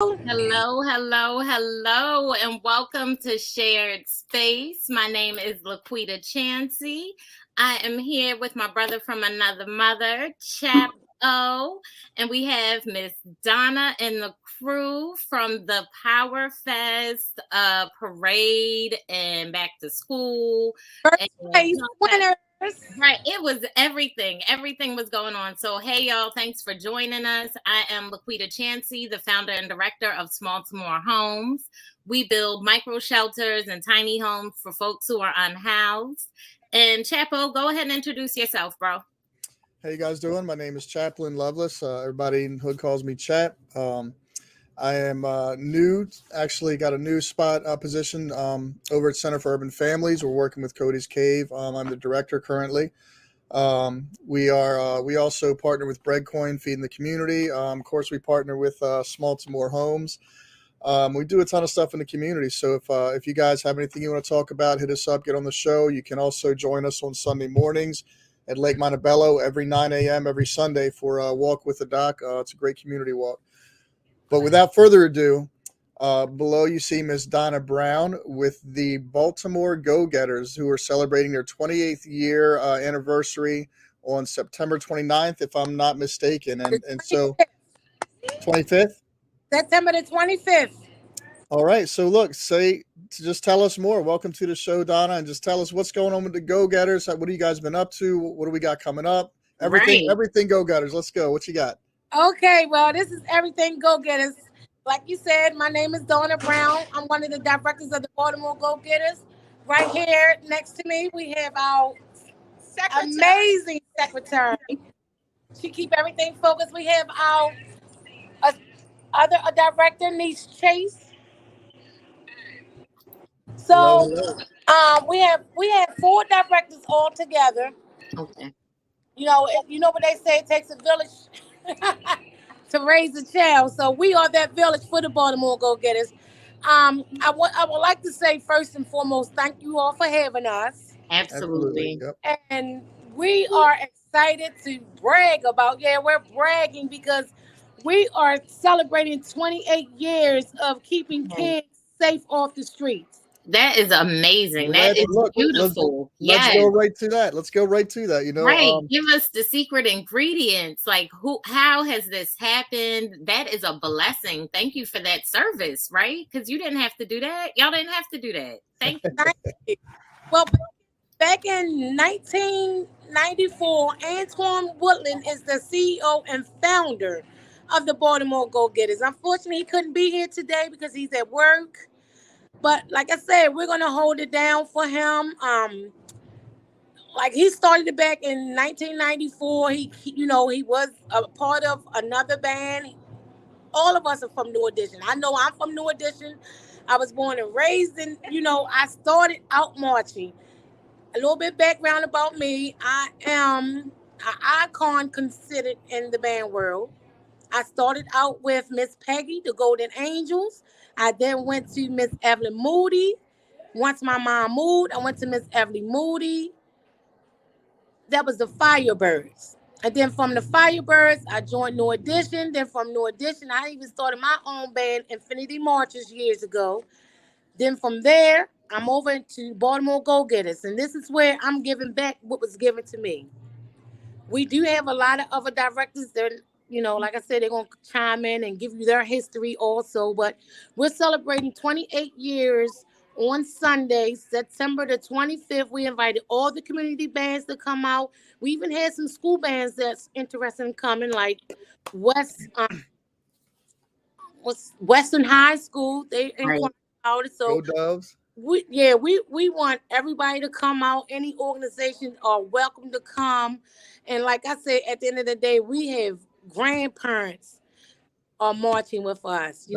Hello, hello, hello, and welcome to Shared Space. My name is Laquita Chansey. I am here with my brother from another mother, Chap O, and we have Miss Donna and the crew from the Power Fest parade and back to school. First And place winners. Right. It was everything. Everything was going on. So, hey, y'all, thanks for joining us. I am Laquita Chansey, the founder and director of Baltimore Homes. We build micro shelters and tiny homes for folks who are unhoused. And Chapo, go ahead and introduce yourself, bro. How you guys doing? My name is Chaplain Lovelace. Everybody in Hood calls me Chap. I am new. Actually, got a new spot position over at Center for Urban Families. We're working with Cody's Cave. I'm the director currently. We also partner with Breadcoin, feeding the community. Of course, we partner with Baltimore Homes. We do a ton of stuff in the community. So if you guys have anything you want to talk about, hit us up, get on the show. You can also join us on Sunday mornings at Lake Montebello every 9 a.m. every Sunday for a walk with the doc. It's a great community walk. But without further ado, below you see Miss Donna Brown with the Baltimore Go-Getters, who are celebrating their 28th year anniversary on September 29th, if I'm not mistaken. And so 25th? September the 25th. All right. So look, just tell us more. Welcome to the show, Donna, and just tell us what's going on with the Go-Getters. What have you guys been up to? What do we got coming up? Everything Go-Getters. Let's go. What you got? Okay, well, this is Everything Go-Getters. Like you said, my name is Donna Brown. I'm one of the directors of the Baltimore Go-Getters. Right here next to me, we have our amazing secretary. She keep everything focused. We have our other director, Niece Chase. So we have four directors all together. Okay. You know what they say, it takes a village to raise a child. So we are that village for the Baltimore Go-Getters. I would like to say first and foremost, thank you all for having us. Absolutely. Yep. And we are excited to brag about, we're bragging because we are celebrating 28 years of keeping kids safe off the streets. That is amazing. That is beautiful. Let's go right to that. Right. Give us the secret ingredients. Like how has this happened? That is a blessing. Thank you for that service, right? Because you didn't have to do that. Y'all didn't have to do that. Thank you. Well, back in 1994, Antoine Woodland is the CEO and founder of the Baltimore Go-Getters. Unfortunately, he couldn't be here today because he's at work. But like I said, we're gonna hold it down for him. Like he started it back in 1994. He was a part of another band. All of us are from New Edition. I know I'm from New Edition. I was born and raised in. I started out marching. A little bit background about me. I am an icon considered in the band world. I started out with Miss Peggy, the Golden Angels. I then went to Miss Evelyn Moody. Once my mom moved, I went to Miss Evelyn Moody. That was the Firebirds. And then from the Firebirds, I joined New Edition. Then from New Edition, I even started my own band, Infinity Marches, years ago. Then from there, I'm over to Baltimore Go-Getters. And this is where I'm giving back what was given to me. We do have a lot of other directors that, like I said, they're going to chime in and give you their history also. But we're celebrating 28 years on Sunday, September the 25th. We invited all the community bands to come out. We even had some school bands that's interested in coming, like Western High School. They inquired about it. So Go Doves. We want everybody to come out. Any organizations are welcome to come. And like I said, at the end of the day, we have grandparents are marching with us.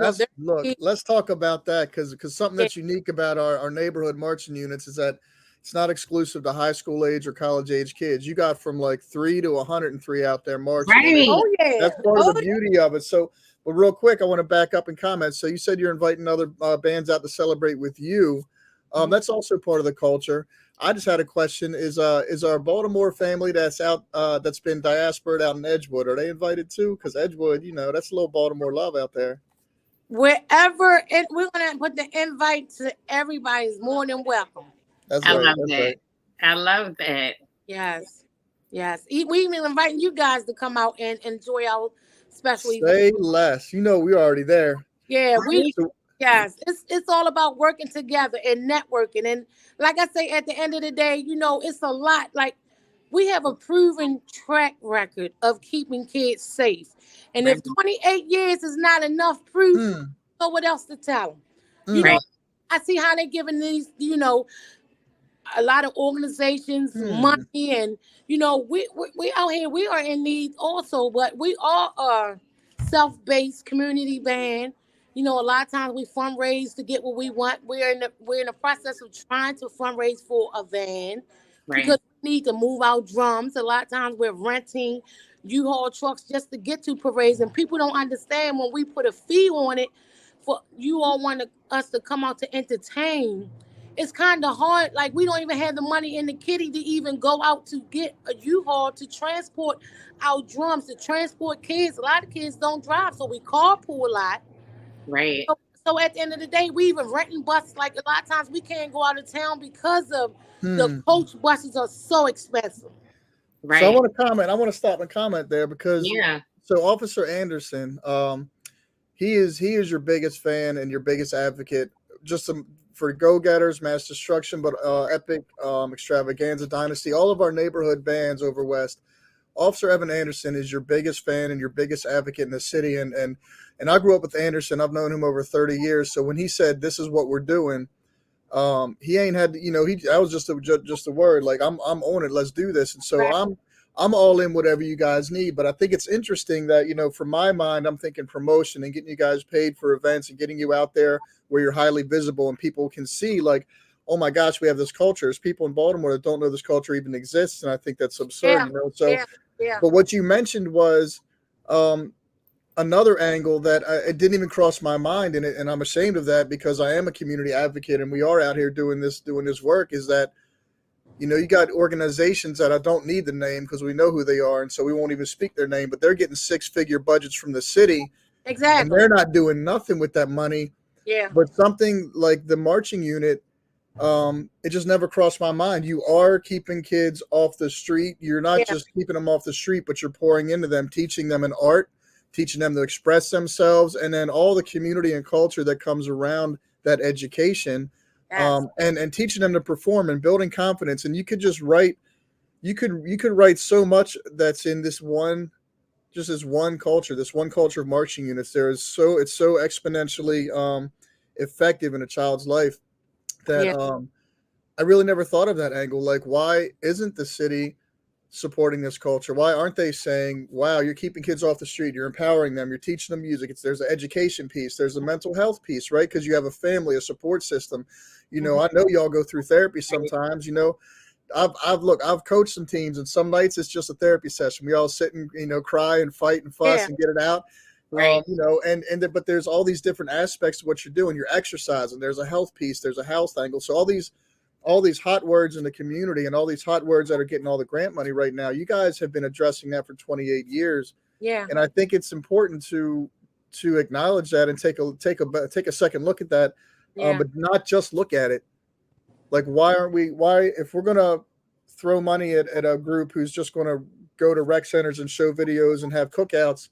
Let's talk about that because something that's unique about our neighborhood marching units is that it's not exclusive to high school age or college age kids. You got from like 3 to 103 out there marching. Right. Oh yeah, that's part of the beauty of it. So, but real quick, I want to back up and comment. So you said you're inviting other bands out to celebrate with you. That's also part of the culture. I just had a question: Is our Baltimore family that's out that's been diaspored out in Edgewood? Are they invited too? Because Edgewood, that's a little Baltimore love out there. wherever, and we're gonna put the invite to everybody is more than welcome. That's I right. love That's that. right. I love that. Yes, yes. We even inviting you guys to come out and enjoy our special event. Say less. You know, we're already there. Yeah, we. Right. So, Yes, it's all about working together and networking. And like I say, at the end of the day, it's a lot. Like we have a proven track record of keeping kids safe. And Right. if 28 years is not enough proof, mm, know what else to tell them. You mm, know, Right. I see how they're giving these, a lot of organizations mm, money, and we out here, we are in need also, but we are a self-based community band. A lot of times we fundraise to get what we want. We're in the process of trying to fundraise for a van Right. because we need to move our drums. A lot of times we're renting U-Haul trucks just to get to parades, and people don't understand when we put a fee on it for you all want us to come out to entertain. It's kind of hard. Like we don't even have the money in the kitty to even go out to get a U-Haul to transport our drums, to transport kids. A lot of kids don't drive, so we carpool a lot. Right. So at the end of the day, we even renting buses. Like a lot of times we can't go out of town because of the mm. coach buses are so expensive. So I Right. want to comment. I want to stop and comment there because Yeah. so Officer Anderson, he is your biggest fan and your biggest advocate, just for Go-Getters, Mass Destruction, but Epic, Extravaganza, Dynasty, all of our neighborhood bands over West. Officer Evan Anderson is your biggest fan and your biggest advocate in the city, and I grew up with Anderson. I've known him over 30 years. So when he said this is what we're doing, he ain't had I was just a word like I'm on it. Let's do this. And so Right. I'm all in whatever you guys need. But I think it's interesting that from my mind, I'm thinking promotion and getting you guys paid for events and getting you out there where you're highly visible and people can see like, oh my gosh, we have this culture. There's people in Baltimore that don't know this culture even exists, and I think that's absurd. Yeah. So, Yeah. Yeah. but what you mentioned was um, another angle that it didn't even cross my mind, and I'm ashamed of that because I am a community advocate, and we are out here doing this work. Is that you got organizations that I don't need the name because we know who they are, and so we won't even speak their name, but they're getting 6-figure budgets from the city, and Exactly. they're not doing nothing with that money. Yeah. But something like the marching unit, it just never crossed my mind. You are keeping kids off the street. You're not Yeah. just keeping them off the street, but you're pouring into them, teaching them an art, teaching them to express themselves, and then all the community and culture that comes around that education, Yes. and teaching them to perform and building confidence. And you could just write, you could write so much that's in this one, just this one culture of marching units. It's so exponentially effective in a child's life that Yeah. I really never thought of that angle. Like, why isn't the city supporting this culture? Why aren't they saying, wow, you're keeping kids off the street, you're empowering them, you're teaching them music? There's an education piece, there's a mental health piece, right? Because you have a family, a support system. Mhm. I know y'all go through therapy Right. sometimes. I've coached some teams, and some nights it's just a therapy session. We all sit and cry and fight and fuss Yeah. and get it out. Right. But there's all these different aspects of what you're doing. You're exercising. There's a health piece. There's a health angle. So all these hot words in the community and all these hot words that are getting all the grant money right now, you guys have been addressing that for 28 years, Yeah. and I think it's important to acknowledge that and take a second look at that, Yeah. but not just look at it. Like, why if we're gonna throw money at a group who's just going to go to rec centers and show videos and have cookouts,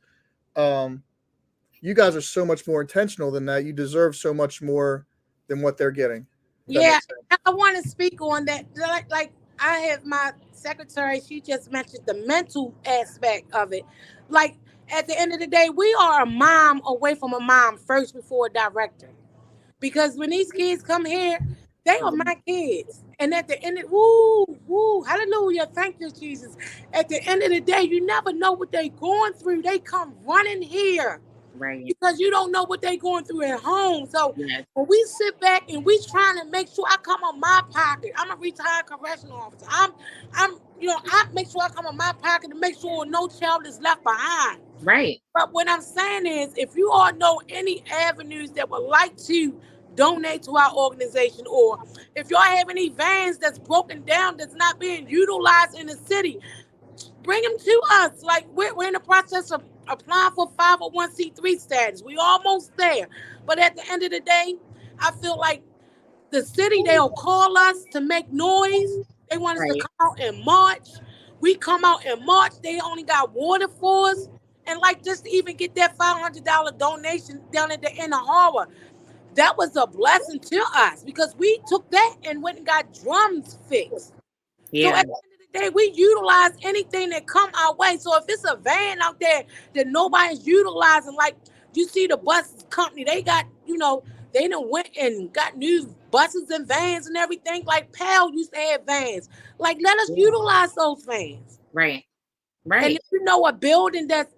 you guys are so much more intentional than that. You deserve so much more than what they're getting. That Yeah, makes sense. I want to speak on that. Like I have my secretary. She just mentioned the mental aspect of it. Like at the end of the day, we are a mom away from a mom first before a director. Because when these kids come here, they are my kids. And at the end of hallelujah, thank you, Jesus. At the end of the day, you never know what they're going through. They come running here Right. because you don't know what they're going through at home. So Yes. when we sit back and we trying to make sure I come on my pocket, I'm a retired correctional officer. I make sure I come on my pocket to make sure no child is left behind. Right. But what I'm saying is, if you all know any avenues that would like to donate to our organization, or if y'all have any vans that's broken down, that's not being utilized in the city, bring them to us. Like we're in the process of applying for 501c3 status. We almost there. But at the end of the day, I feel like the city, they'll call us to make noise. They want us to Right. come out and march. We come out and march. They only got water for us. And like just to even get that $500 donation down at the inner harbor, that was a blessing to us because we took that and went and got drums fixed. So Yeah. at the end of the day, we utilize anything that come our way. So if it's a van out there that nobody's utilizing, like you see the bus company, they got, they done went and got new buses and vans and everything. Like Pal used to have vans. Like let us utilize those vans. Right. And Right. if you know a building that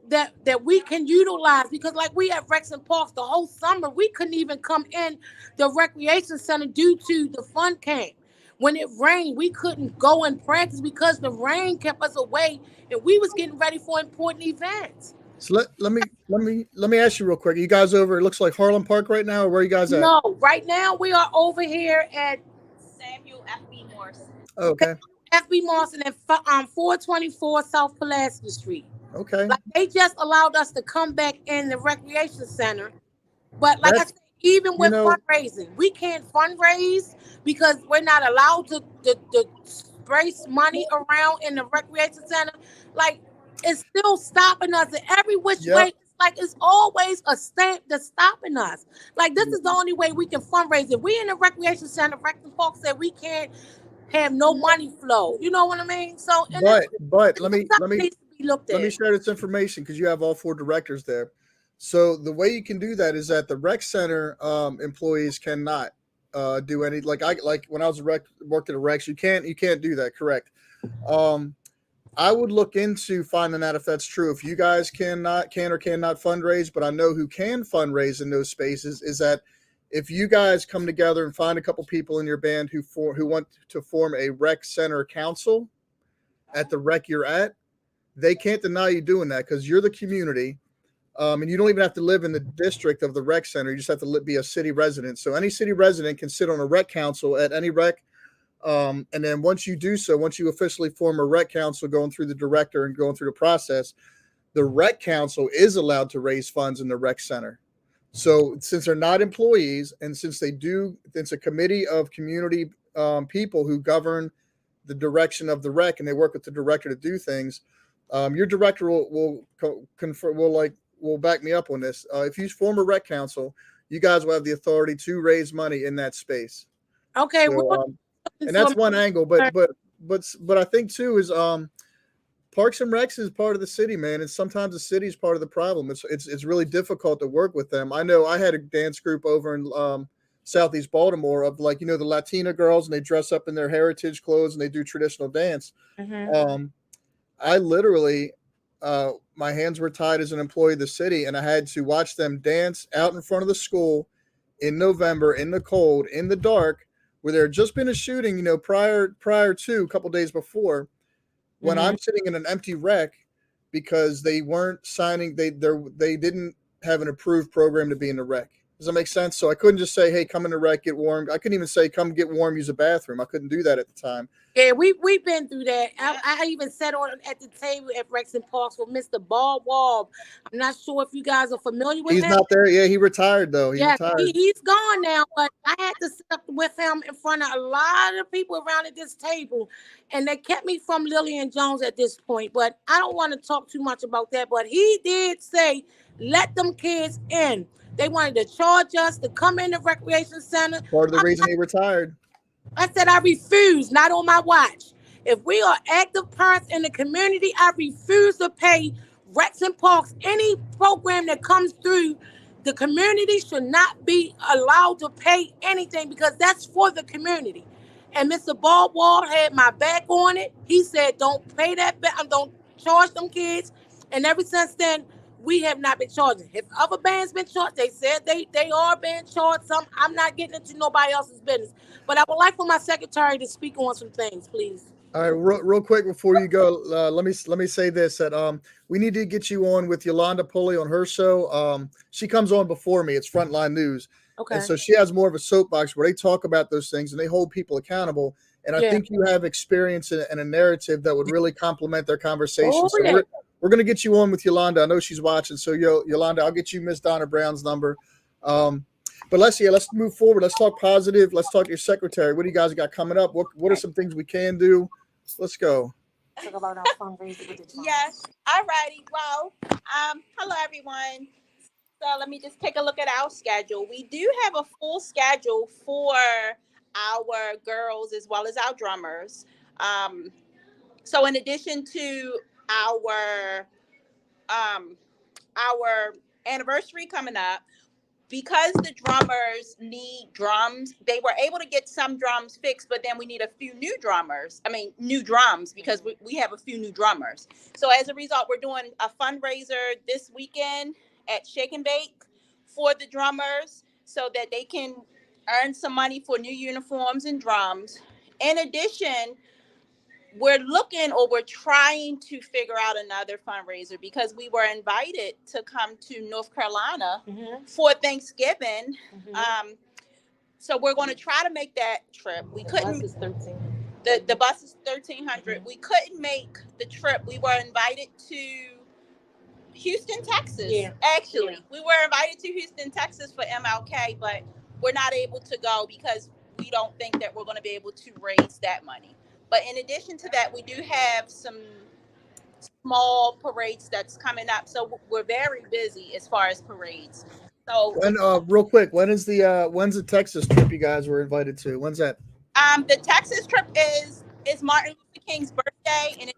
we can utilize, because like we at Rex and Parks the whole summer, we couldn't even come in the recreation center due to the fun camp. When it rained, we couldn't go and practice because the rain kept us away, and we was getting ready for important events. So let me ask you real quick. Are you guys over? It looks like Harlem Park right now. Or where are you guys at? No, right now we are over here at Samuel F.B. Morrison. Okay. FB Morrison at 424 South Pulaski Street. Okay. Like they just allowed us to come back in the recreation center. But like I That's- said, even with you know- fundraising, we can't fundraise because we're not allowed to sprace money around in the recreation center. Like it's still stopping us in every which Yep. way. It's like it's always a stamp that's stopping us. Like this is the only way we can fundraise. If we in the recreation center, Rex and Park said we can't have no money flow. You know what I mean? So and But let me needs to be looked let me at. share this information because you have all 4 directors there. So the way you can do that is that the rec center employees cannot do any like when I was worked at a Rex, you can't do that. Correct. I would look into finding out if that's true. If you guys can or cannot fundraise, but I know who can fundraise in those spaces is that if you guys come together and find a couple people in your band who want to form a rec center council at the rec you're at, they can't deny you doing that because you're the community. And you don't even have to live in the district of the rec center. You just have to be a city resident. So any city resident can sit on a rec council at any rec. And then once you do so, once you officially form a rec council going through the director and going through the process, the rec council is allowed to raise funds in the rec center. So since they're not employees and since it's a committee of community people who govern the direction of the rec and they work with the director to do things, your director will back me up on this. If you form a rec council, you guys will have the authority to raise money in that space. Okay, So, and that's one angle, but I think too is Parks and Recs is part of the city, man, and sometimes the city is part of the problem. It's really difficult to work with them. I know I had a dance group over in Southeast Baltimore of the Latina girls, and they dress up in their heritage clothes and they do traditional dance. Mm-hmm. I literally, my hands were tied as an employee of the city, and I had to watch them dance out in front of the school in November, in the cold, in the dark, where there had just been a shooting, prior to a couple days before, when I'm sitting in an empty rec because they weren't signing, they didn't have an approved program to be in the rec. Does that make sense? So I couldn't just say, hey, come in the rec, get warm. I couldn't even say, come get warm, use a bathroom. I couldn't do that at the time. Yeah, we've been through that. I even sat at the table at Rex and Parks with Mr. Ball Wall. I'm not sure if you guys are familiar with him. He's not there. Yeah, he retired though. He's gone now, but I had to sit up with him in front of a lot of people around at this table, and they kept me from Lillian Jones at this point. But I don't want to talk too much about that. But he did say, let them kids in. They wanted to charge us to come in the recreation center. Part of the reason he retired. I said, I refuse, not on my watch. If we are active parents in the community, I refuse to pay Rex and Parks. Any program that comes through the community should not be allowed to pay anything because that's for the community. And Mr. Baldwin had my back on it. He said, don't pay that back, don't charge them kids. And ever since then, we have not been charging. If other bands been charged, they said they are being charged. Some I'm not getting into nobody else's business. But I would like for my secretary to speak on some things, please. All right, real quick before you go, let me say this: that we need to get you on with Yolanda Pulley on her show. She comes on before me. It's Frontline News, Okay. and so she has more of a soapbox where they talk about those things and they hold people accountable. And I think you have experience and a narrative that would really complement their conversation. So we're gonna get you on with Yolanda. I know she's watching, so Yolanda, I'll get you Miss Donna Brown's number. Um, but let's move forward. Let's talk positive. Let's talk to your secretary. What do you guys got coming up? What are some things we can do? Let's go. Talk about our fundraiser with the Trumps. Yes. All righty. Well, hello everyone. So let me just take a look at our schedule. We do have a full schedule for our girls as well as our drummers. So in addition to our anniversary coming up, because the drummers need drums, they were able to get some drums fixed, but then we need a few new drums, because we have a few new drummers. So as a result, we're doing a fundraiser this weekend at Shake and Bake for the drummers so that they can earn some money for new uniforms and drums. In addition, we're trying to figure out another fundraiser because we were invited to come to North Carolina for Thanksgiving. So we're going to try to make that trip. We couldn't. The bus is 13. The bus is 1,300. We couldn't make the trip. We were invited to Houston, Texas. Yeah. Actually, we were invited to Houston, Texas for MLK, but we're not able to go because we don't think that we're going to be able to raise that money. But in addition to that, we do have some small parades that's coming up. So we're very busy as far as parades. So real quick, when's the Texas trip you guys were invited to? When's that? The Texas trip is Martin Luther King's birthday, and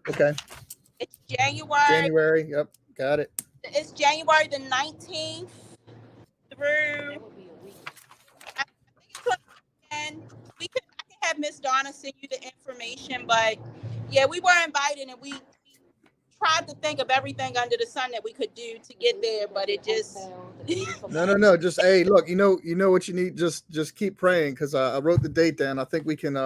it's January. January. Yep, got it. It's January the 19th through. I think it's I can have Miss Donna send you the information, but yeah, we were invited, and we tried to think of everything under the sun that we could do to get there, but it just no. Just hey, look, you know what you need. Just keep praying, because I wrote the date down. I think we can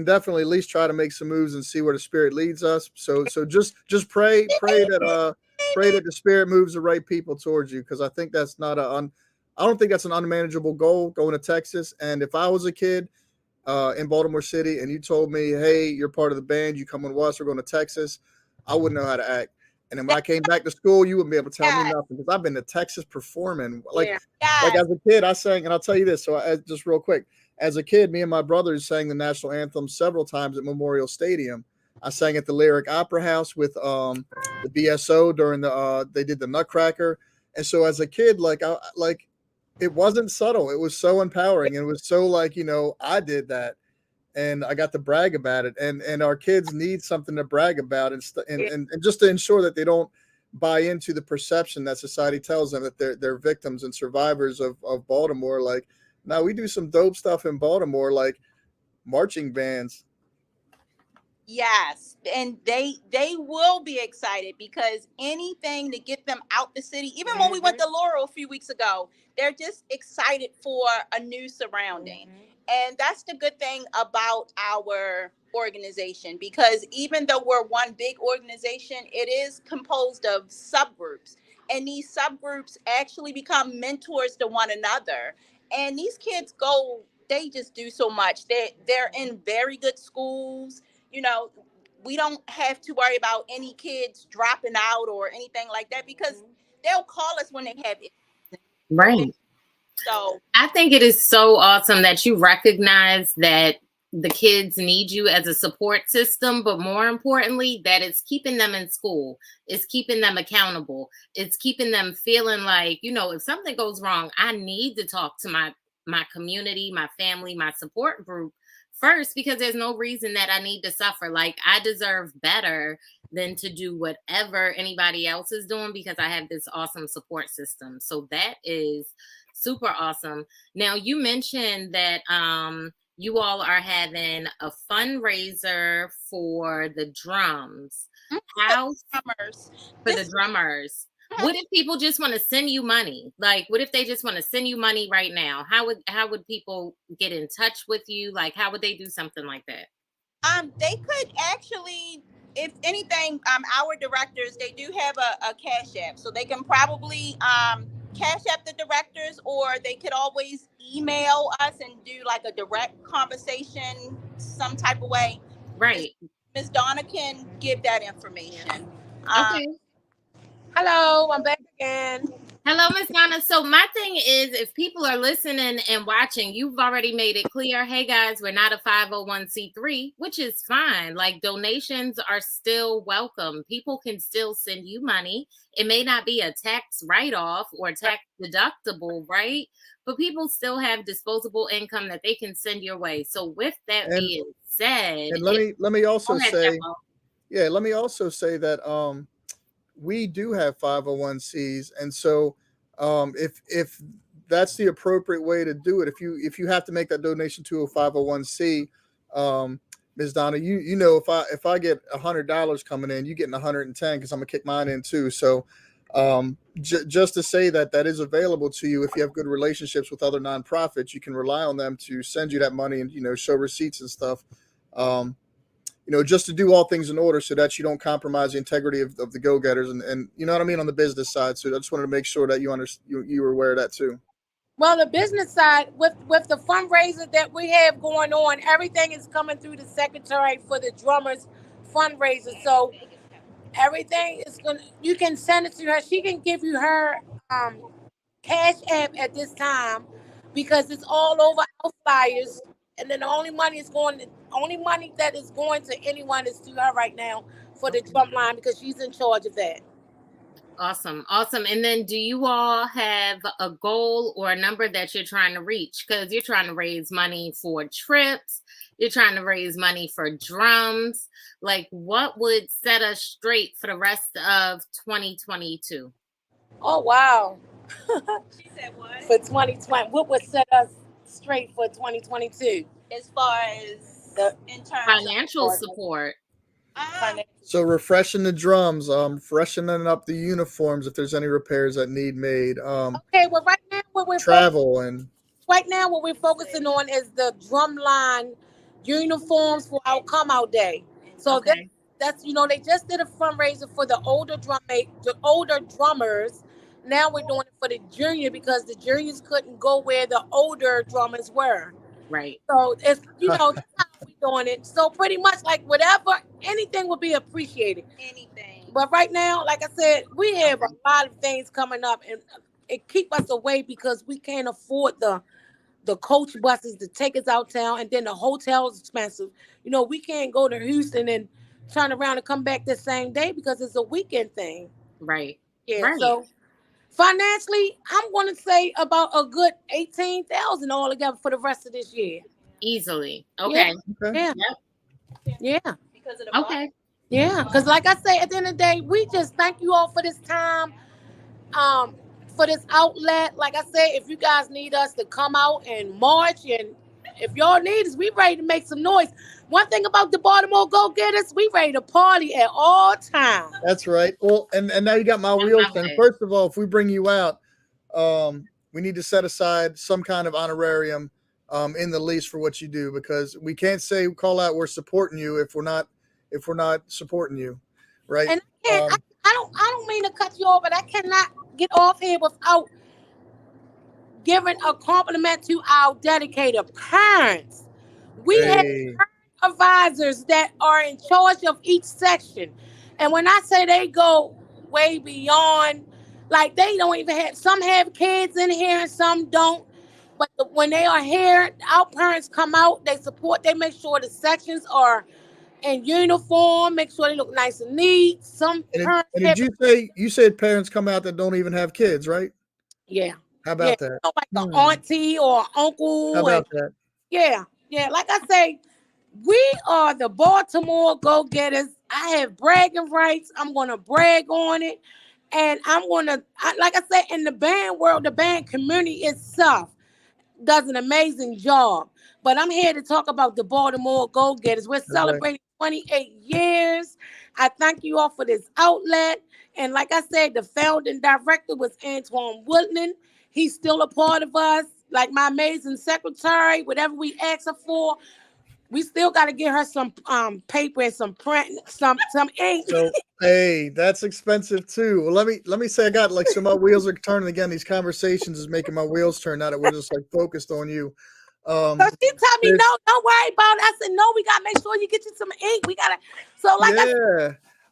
definitely at least try to make some moves and see where the Spirit leads us. So just pray that the Spirit moves the right people towards you, because I think that's not I don't think that's an unmanageable goal, going to Texas. And if I was a kid in Baltimore City and you told me, hey, you're part of the band, you come with us, we're going to Texas, I wouldn't know how to act. And then when I came back to school, you wouldn't be able to tell me nothing, because I've been to Texas performing. Like as a kid, I sang, and I'll tell you this. So just real quick, as a kid, me and my brothers sang the national anthem several times at Memorial Stadium. I sang at the Lyric Opera House with the BSO during they did the Nutcracker. And so as a kid, it wasn't subtle. It was so empowering. And it was so I did that. And I got to brag about it, and our kids need something to brag about, and just to ensure that they don't buy into the perception that society tells them that they're victims and survivors of Baltimore. Like, now we do some dope stuff in Baltimore, like marching bands. Yes, and they will be excited, because anything to get them out the city. Even when we went to Laurel a few weeks ago, they're just excited for a new surrounding. And that's the good thing about our organization, because even though we're one big organization, it is composed of subgroups. And these subgroups actually become mentors to one another. And these kids they just do so much. They're in very good schools. We don't have to worry about any kids dropping out or anything like that, because they'll call us when they have it. Right. So I think it is so awesome that you recognize that the kids need you as a support system, but more importantly, that it's keeping them in school. It's keeping them accountable. It's keeping them feeling like, if something goes wrong, I need to talk to my community, my family, my support group first, because there's no reason that I need to suffer. Like, I deserve better than to do whatever anybody else is doing, because I have this awesome support system. So that is super awesome. Now, you mentioned that you all are having a fundraiser for the drums. How for the drummers? What if people just want to send you money? Like, what if they just want to send you money right now? How would people get in touch with you? Like, how would they do something like that? They could actually, if anything, our directors, they do have a Cash App, so they can probably Cash App the directors, or they could always email us and do like a direct conversation some type of way. Right. Miss Donna can give that information. Okay. Hello, I'm back again. Hello, Miss Donna. So my thing is, if people are listening and watching, you've already made it clear, hey guys, we're not a 501c3, which is fine. Like, donations are still welcome. People can still send you money. It may not be a tax write-off or tax deductible, right? But people still have disposable income that they can send your way. So with that And being said, and let me also go ahead, say, Chapo. yeah, let me also say that we do have 501(c)s, and so if that's the appropriate way to do it, if you have to make that donation to a 501(c), Ms. Donna, you know, if I get $100 coming in, you getting 110 because I'm gonna kick mine in too. So just to say that that is available to you if you have good relationships with other nonprofits, you can rely on them to send you that money and show receipts and stuff. Um, just to do all things in order so that you don't compromise the integrity of the go-getters and you know what I mean on the business side. So I just wanted to make sure that you were aware of that too. Well, the business side with the fundraiser that we have going on, everything is coming through the secretary for the drummers fundraiser. So everything is gonna. You can send it to her. She can give you her cash app at this time because it's all over our flyers. And then the only money that is going to anyone is to her right now for the drum line because she's in charge of that. Awesome. Awesome. And then do you all have a goal or a number that you're trying to reach? Because you're trying to raise money for trips. You're trying to raise money for drums. Like, what would set us straight for the rest of 2022? Oh, wow. She said what? For 2020, what would set us straight for 2022? As far as in terms Financial of support. So refreshing the drums, freshening up the uniforms if there's any repairs that need made. Okay, well, right now what we're Travel and focusing on is the drum line uniforms for our come out day. So Okay. that's they just did a fundraiser for the older drummers. Now we're doing it for the junior because the juniors couldn't go where the older drummers were. Right. So it's that's how we doing it. So pretty much like whatever, anything will be appreciated. anything. But right now, like I said, we have a lot of things coming up, and it keep us away because we can't afford the coach buses to take us out town, and then the hotel's expensive. We can't go to Houston and turn around and come back the same day because it's a weekend thing. Right. Yeah. Right. So financially, I'm going to say about a good 18,000 altogether for the rest of this year. Easily. Okay. okay. Yeah. Yep. Yeah. Because of the Okay. Yeah. Because like I say, at the end of the day, we just thank you all for this time. For this outlet, like I said, if you guys need us to come out and march, and if y'all need us, we ready to make some noise. One thing about the Baltimore Go-Getters, we ready to party at all times. That's right. Well, and now you got my wheels turning. First of all, if we bring you out, we need to set aside some kind of honorarium in the lease for what you do, because we can't call out we're supporting you if we're not supporting you, right? And I don't mean to cut you off, but I cannot get off here without giving a compliment to our dedicated parents. We have advisors that are in charge of each section. And when I say they go way beyond, like they don't even some have kids in here and some don't. But when they are here, our parents come out, they support, they make sure the sections are in uniform, make sure they look nice and neat. Did you said parents come out that don't even have kids, right? Yeah. How about that? Like an auntie or uncle. How about that? Yeah. Like I say, we are the Baltimore Go-Getters. I have bragging rights. I'm going to brag on it. And I'm going to, like I said, in the band world, the band community itself does an amazing job. But I'm here to talk about the Baltimore Go-Getters. We're celebrating 28 years. I thank you all for this outlet. And like I said, the founding director was Antoine Woodland. He's still a part of us. Like my amazing secretary, whatever we ask her for, we still got to get her some paper and some print, some ink. So, hey, that's expensive too. Well, let me say I got so my wheels are turning again. These conversations is making my wheels turn now that we're just focused on you. So she told me, no, don't worry about it. I said, no, we got to make sure you get you some ink. We got to. So like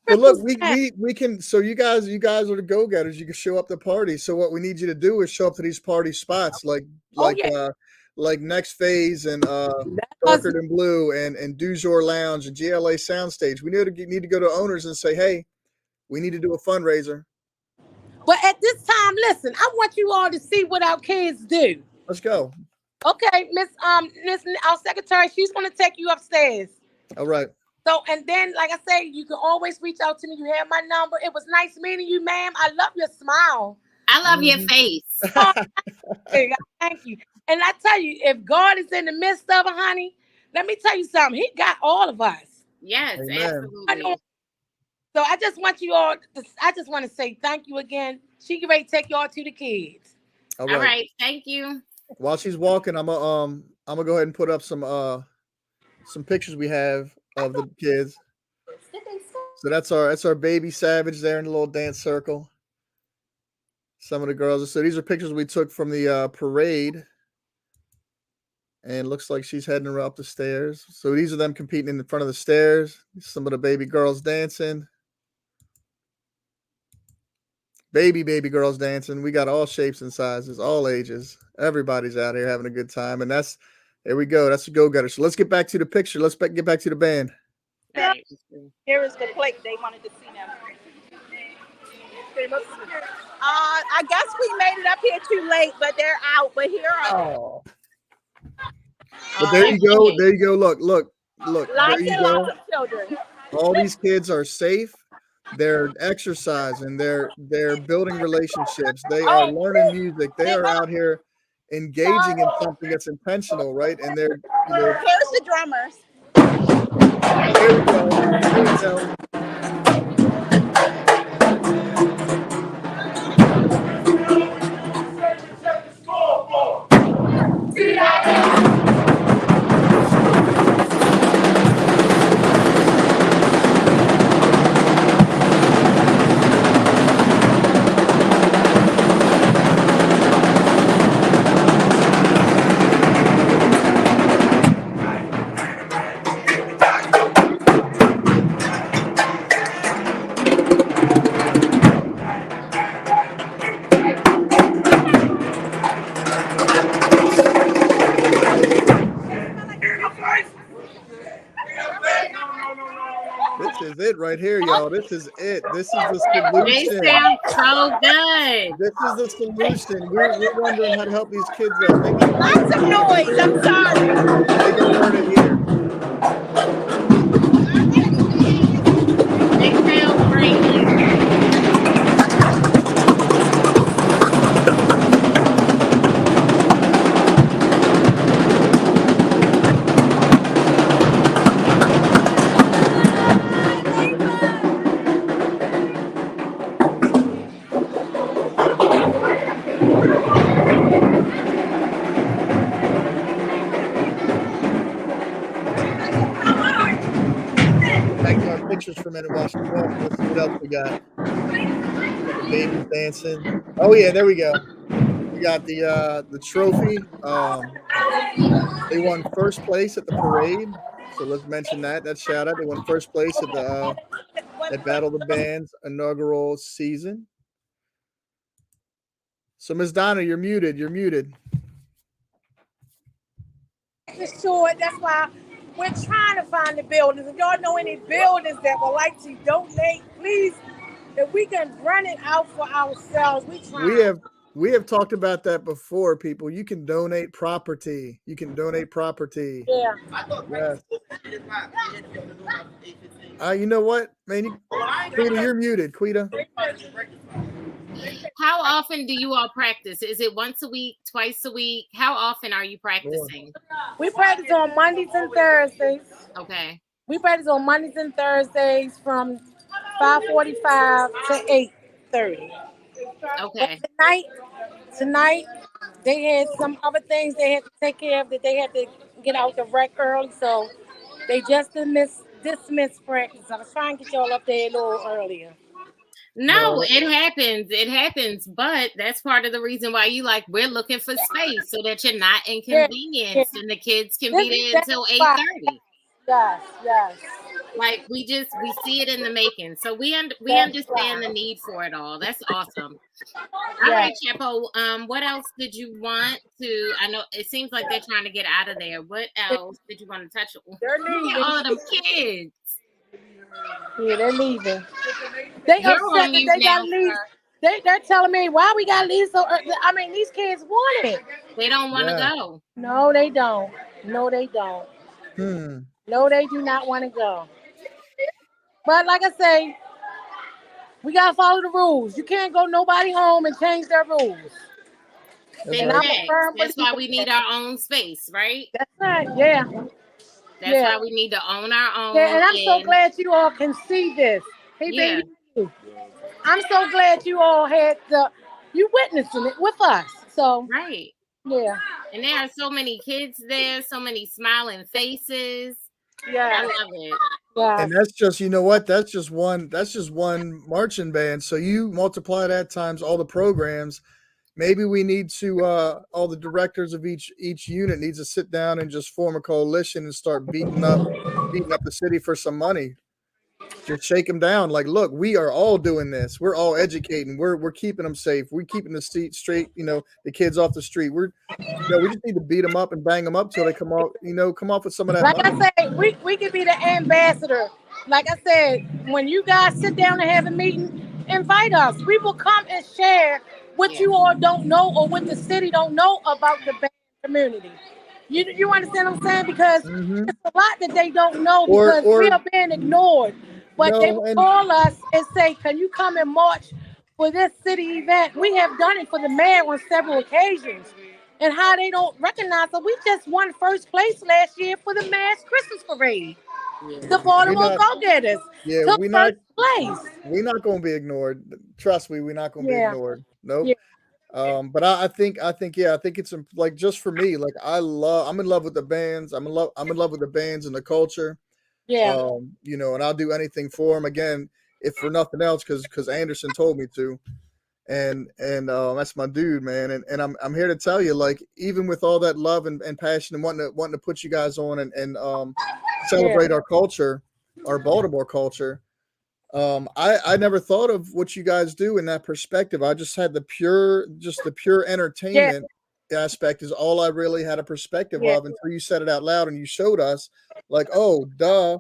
Well, look, Triple snap. we can. So you guys are the go-getters. You can show up to parties. So what we need you to do is show up to these party spots, Oh like yeah. uh like Next Phase and That's Darker Than Blue and Du Jour Lounge and GLA Soundstage. We need to go to owners and say, hey, we need to do a fundraiser. But at this time, listen, I want you all to see what our kids do. Let's go. Okay, Miss our secretary, she's gonna take you upstairs. All right. So and then, like I say, you can always reach out to me. You have my number. It was nice meeting you, ma'am. I love your smile. I love your Mhm. face. Oh, thank you. And I tell you, if God is in the midst of it, honey, let me tell you something. He got all of us. Yes, Amen. absolutely. So I just want you all. I just want to say thank you again. She can ready to take y'all to the kids. All All right. right, thank you. While she's walking, I'm gonna go ahead and put up some pictures we have of the kids. So that's our baby Savage there in the little dance circle. Some of the girls. So these are pictures we took from the parade, and looks like she's heading her up the stairs. So these are them competing in the front of the stairs. Some of the baby girls dancing. Baby girls dancing. We got all shapes and sizes, all ages. Everybody's out here having a good time, and there we go. That's a go-getter. So let's get back to the picture. Let's get back to the band. All right. Here is the plate. They wanted to see them. I guess we made it up here too late, but they're out. But here are Oh. But there you go. There you go. Look. lots There you and go. lots of children. All these kids are safe. They're exercising. They're building relationships. They are learning music. They are out here engaging in something that's intentional, right? And they're Here's the drummers. here we go. Here we go. This is it right here, y'all. This is it. This is the They solution. sound so good. This is the solution. We're wondering how to help these kids out. Lots of noise. I'm sorry. They can learn it here. They sound great. Back to our pictures for a minute while she's walking. Let's see what else we got. The babies dancing. Oh yeah, there we go. We got the trophy. They won first place at the parade. So let's mention that. That shout out. They won first place at the at Battle of the Bands inaugural season. So Ms. Donna, you're muted. You're muted. For sure. That's why we're trying to find the buildings. If y'all know any buildings that would like to donate, please, if we can run it out for ourselves, we try. We have talked about that before, people. You can donate property. You can donate property. Yeah. Yes. You know what, man? Quita, you're muted, Quita. How often do you all practice? Is it once a week, twice a week? How often are you practicing? We practice on Mondays and Thursdays. Okay. We practice on Mondays and Thursdays from 5:45 to 8:30. Okay. Tonight, they had some other things they had to take care of that they had to get out the wreck early, so they just dismissed practice. I was trying to get y'all up there a little earlier. No, it happens. It happens. But that's part of the reason why we're looking for space so that you're not inconvenienced and the kids can be there until 8:30. Yes, yes. Like we see it in the making. So we That's understand the right. need for it all. That's awesome. All Yes. right, Chapo. What else did you want to? I know it seems like they're trying to get out of there. What else did you want to touch on? They're Look at leaving. all of them kids. Yeah, they're leaving. They You're upset on that mute they now, got to leave. sir. They're telling me why we got to leave so early. I mean, these kids want it. They don't want to Yeah. go. No, they don't. No, they don't. Hmm. No, they do not want to go. But like I say, we gotta follow the rules. You can't go nobody home and change their rules. That's And right. I'm a Big facts. firm That's believer why we in that. need our own space, right? That's right. Yeah. That's Yeah. why we need to own our Yeah. own. And I'm so And glad you all can see this. Hey, yeah, baby. I'm so glad you all had you witnessing it with us. So right. yeah. And there are so many kids there, so many smiling faces. I Yeah. love it. Yeah. And that's just, you know what? That's just one marching band. So you multiply that times all the programs. Maybe we need to all the directors of each unit needs to sit down and just form a coalition and start beating up the city for some money. Just shake them down. Like, look, we are all doing this. We're all educating. We're keeping them safe. We're keeping the seat straight. The kids off the street. We just need to beat them up and bang them up till they come off. Come off with some of that Like money. I said, we could be the ambassador. Like I said, when you guys sit down and have a meeting, invite us. We will come and share what Yeah. you all don't know or what the city don't know about the band community. You understand what I'm saying? Because Hmm. it's a lot that they don't know Or because we or are being ignored. But they no, will and call us and say, "Can you come and march for this city event?" We have done it for the mayor on several occasions. And how they don't recognize us. We just won first place last year for the mass Christmas parade. The Yeah. we Baltimore not. Go-Getters Yeah, took first place. we're not going to be ignored. Trust me, we're not going to be Yeah, ignored. Nope. yeah, But I think it's like just for me. Like I'm in love with the bands. I'm in love with the bands and the culture. yeah, And I'll do anything for them. Again, if for nothing else, because Anderson told me to. And that's my dude, man. And I'm here to tell you, like, even with all that love and passion and wanting to put you guys on and yeah. celebrate our culture, our Baltimore culture. I never thought of what you guys do in that perspective. I just had the pure Yeah, entertainment aspect is all I really had a perspective yeah, of until you said it out loud and you showed us, like, oh, duh,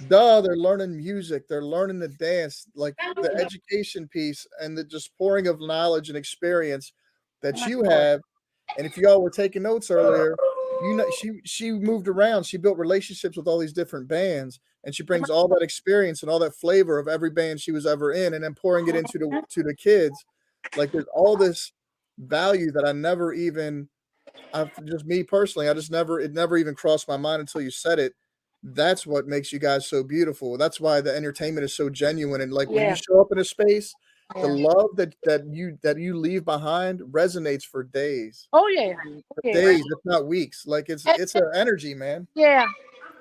they're learning music, they're learning to dance, like the education piece and the just pouring of knowledge and experience that you have. And if y'all were taking notes earlier, she moved around, she built relationships with all these different bands, and she brings all that experience and all that flavor of every band she was ever in, and then pouring it into the kids. Like, there's all this value that I've just me personally, I just never it never even crossed my mind until you said it. That's what makes you guys so beautiful. That's why the entertainment is so genuine. And like when you yeah, show up in a space, the yeah. love that you leave behind resonates for days. Oh yeah, Right. oh, yeah. Right. Days, if not weeks. Like it's And, it's an energy, man. yeah.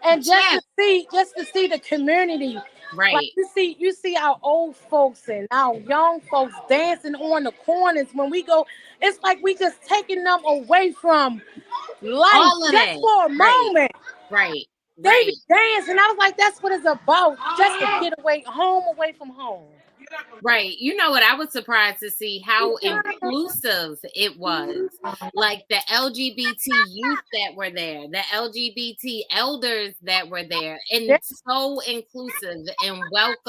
And Chef. just to see the community, like Right. you see our old folks and our young folks dancing on the corners when we go. It's like we just taking them away from life All of just that. for a Right. moment. Right. They be Right. dancing. I was like, that's what it's about. Just to get away from home. Right. You know what? I was surprised to see how inclusive it was. Like the LGBT youth that were there, the LGBT elders that were there, Yeah, and so inclusive and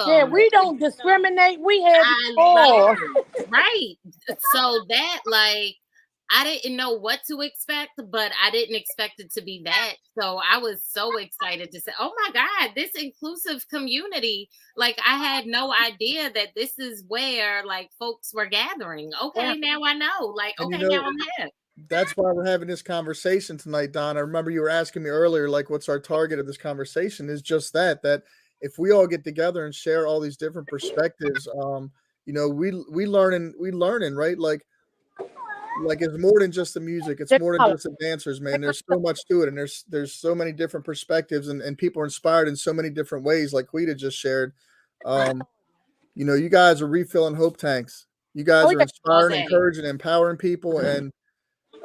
yeah, welcome. we don't discriminate. We have it I love all. it. Right. So that, like, I didn't know what to expect, but I didn't expect it to be that. So I was so excited to say, oh my God, this inclusive community. Like, I had no idea that this is where, like, folks were gathering. Yeah, Okay, now I know. Like, And okay, now I'm hip. that's why we're having this conversation tonight, Don. I remember you were asking me earlier, like, what's our target of this conversation? Is just that if we all get together and share all these different perspectives, we learning, right? Like it's more than just the music. It's they're more than color. just the dancers, man. There's so much to it, and there's so many different perspectives, and people are inspired in so many different ways, like Quita just shared. You guys are refilling hope tanks. You Oh guys are yeah, All inspiring, day. encouraging, empowering people, and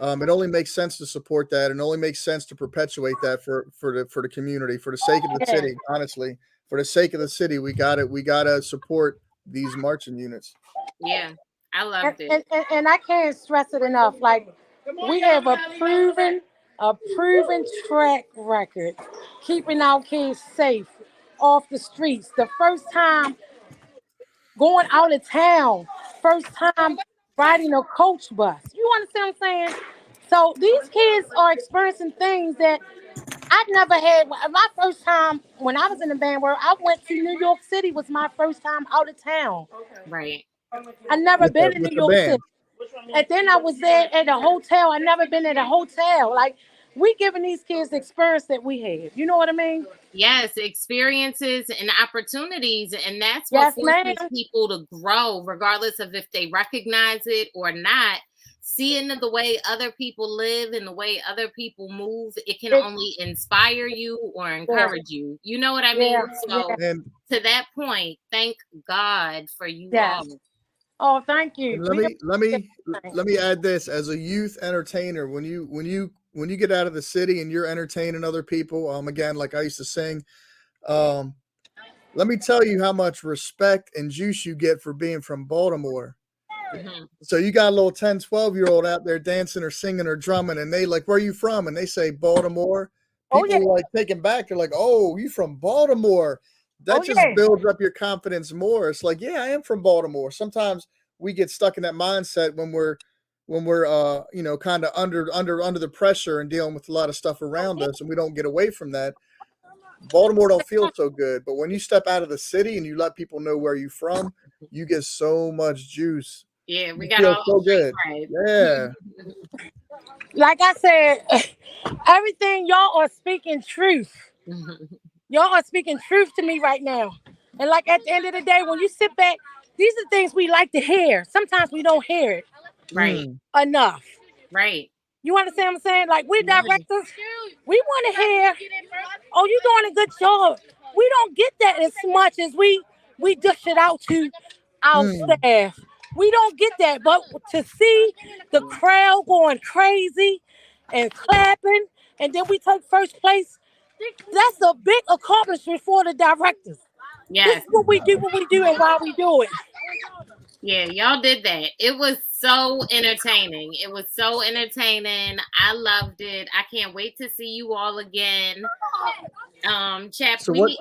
It only makes sense to support that, and only makes sense to perpetuate that for the community, for the sake of the city. Honestly, for the sake of the city, we gotta support these marching units. Yeah, I And, loved it. and I can't stress it enough. Like, we have a proven track record keeping our kids safe off the streets. The first time going out of town, first time riding a coach bus. You understand what I'm saying? So these kids are experiencing things that I never had. My first time when I was in the band world, I went to New York City. Was my first time out of town. Right. I never With been in New the York City. band. And then I was there at a hotel. I never been at a hotel. Like, we giving these kids the experience that we have. You know what I mean? Yes, experiences and opportunities. And that's what Yes, ma'am. forces people to grow, regardless of if they recognize it or not. Seeing the way other people live and the way other people move, it can It, only inspire you or yeah, encourage you. You know what I mean? yeah, yeah, So, And to that point, thank God for you all. yes. Oh, thank you. and let We me let me appreciate let me add this as a youth entertainer. When you get out of the city and you're entertaining other people, again, like I used to sing, um, let me tell you how much respect and juice you get for being from Baltimore. Mhm. So you got a little 10, 12-year-old out there dancing or singing or drumming, and they like, where are you from? And they say Baltimore. Oh yeah, People are like taken back. They're like, oh, you from Baltimore. oh That just yeah. builds up your confidence more. It's like, yeah, I am from Baltimore. Sometimes we get stuck in that mindset when we're kind of under the pressure and dealing with a lot of stuff around us, and we don't get away from that. Baltimore don't feel so good. But when you step out of the city and you let people know where you're from, you get so much juice. Yeah, we You got feel all so the good. street Yeah. cred. Like I said, everything y'all are speaking truth. Y'all are speaking truth to me right now. And like, at the end of the day, when you sit back, these are things we like to hear. Sometimes we don't hear it Right, Mm. enough. right. You understand what I'm saying? Like, we're Right. directors. We want to hear, oh, you doing a good job. We don't get that as much as we dish it out to our Mm. staff. We don't get that. But to see the crowd going crazy and clapping, and then we take first place, that's a big accomplishment for the directors. This Yes. is what we do, and why we do it. Yeah, y'all did that. It was so entertaining. It was so entertaining. I loved it. I can't wait to see you all again. Chap, So what?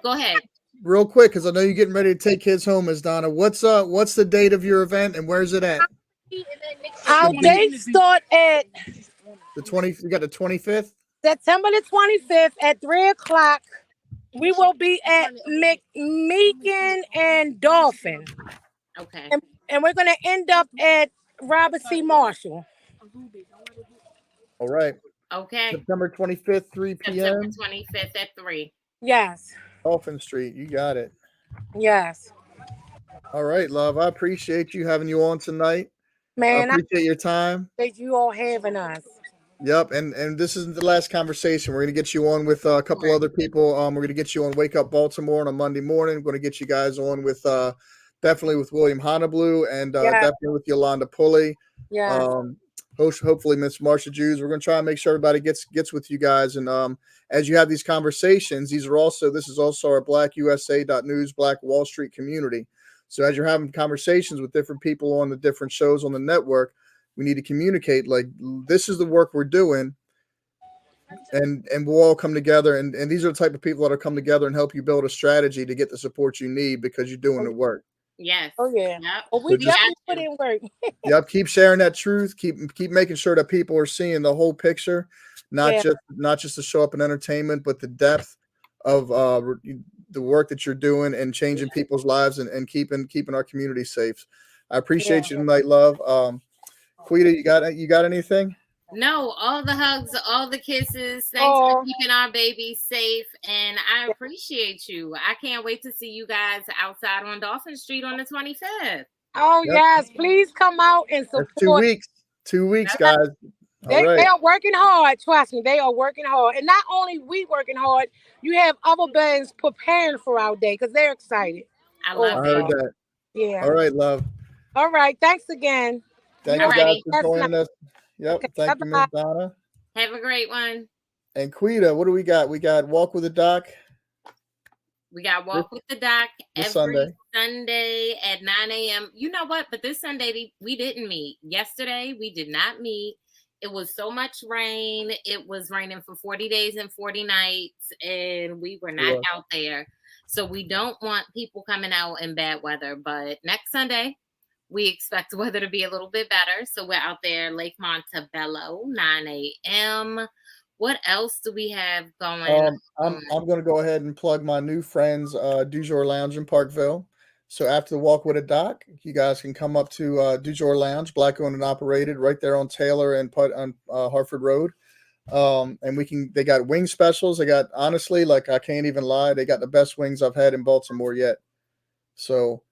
go ahead. Real quick, because I know you're getting ready to take kids home, Miss Donna. What's the date of your event and where's it at? It's Our gonna be dates start at the 20. You got the 25th. September the 25th at 3 o'clock. We will be at McMeekin and Dolphin. Okay. And we're going to end up at Robert C. Marshall. All right. Okay. September 25th, 3 September p.m. 25th at 3. Yes. Dolphin Street. You got it. Yes. All right, love. I appreciate you having you on tonight. I Man, I appreciate your time. appreciate you all having us. Yep, and this isn't the last conversation. We're gonna get you on with a couple other people. We're gonna get you on Wake Up Baltimore on a Monday morning. We're gonna get you guys on with definitely with William Honolulu and Yeah. definitely with Yolanda Pulley. Yeah. Um, hopefully Miss Marsha Jews. We're gonna try and make sure everybody gets with you guys. And as you have these conversations, this is also our Black USA.News Black Wall Street community. So as you're having conversations with different people on the different shows on the network, we need to communicate like this is the work we're doing, and we'll all come together. And these are the type of people that will come together and help you build a strategy to get the support you need because you're doing the work. Yes. Oh, yeah. Yep. Well, So we just definitely put in work. yep, keep sharing that truth. Keep making sure that people are seeing the whole picture, not Yeah. just to show up in entertainment, but the depth of the work that you're doing and changing people's lives and keeping our community safe. I appreciate Yeah. you tonight, love. Quita, you got anything? No, all the hugs, all the kisses. Thanks for Oh, keeping our babies safe. And I appreciate you. I can't wait to see you guys outside on Dolphin Street on the 25th. oh Yep, yes. Please come out and that's 2 support. weeks. 2 weeks, Yep. guys. All They right. are working hard. Trust me, they are working hard. And not only we working hard, you have other bands preparing for our day because they're excited. I Oh, love I it. heard that. yeah. All right, love. All right. Thanks again. Thank You you all guys Alrighty. for that's nice. joining us. Yep. Okay, Thank you, Miss bye-bye. Donna. Have a great one. And Quita, what do we got? We got Walk with the Doc We got this, Walk with the Doc this every Sunday. Sunday at 9 a.m. You know what? But this Sunday, we didn't meet. Yesterday, we did not meet. It was so much rain. It was raining for 40 days and 40 nights, and we were not out there. So we don't want people coming out in bad weather. But next Sunday, we expect the weather to be a little bit better. So we're out there, Lake Montebello, 9 a.m. What else do we have going on? I'm going to go ahead and plug my new friends, Du Jour Lounge in Parkville. So after the Walk with a Doc, you guys can come up to Du Jour Lounge, black owned and operated, right there on Taylor and on Hartford Road. And they got wing specials. They got, honestly, like, I can't even lie, they got the best wings I've had in Baltimore yet. So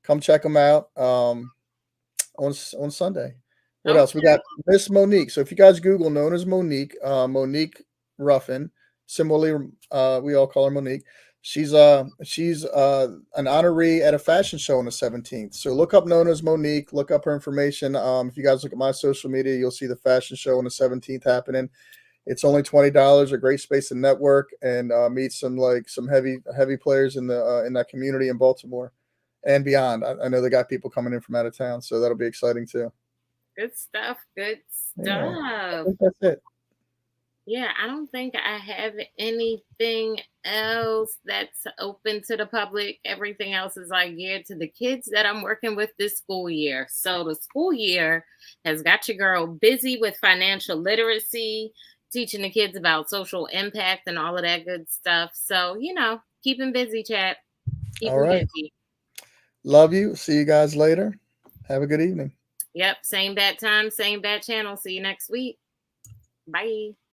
come check them out on Sunday. What else? We got Miss Monique. So if you guys Google known as Monique, Monique Ruffin, similarly, we all call her Monique. She's an honoree at a fashion show on the 17th. So look up known as Monique. Look up her information. If you guys look at my social media, you'll see the fashion show on the 17th happening. It's only $20. A great space to network and meet some heavy players in that community in Baltimore and beyond. I know they got people coming in from out of town, so that'll be exciting too. Good stuff. Good stuff. Yeah, I think that's it. Yeah, I don't think I have anything else that's open to the public. Everything else is like geared to the kids that I'm working with this school year. So the school year has got your girl busy with financial literacy, teaching the kids about social impact and all of that good stuff. So, keep them busy, chat. Keep them busy. Love you. See you guys later. Have a good evening. Yep. Same bad time, same bad channel. See you next week. Bye.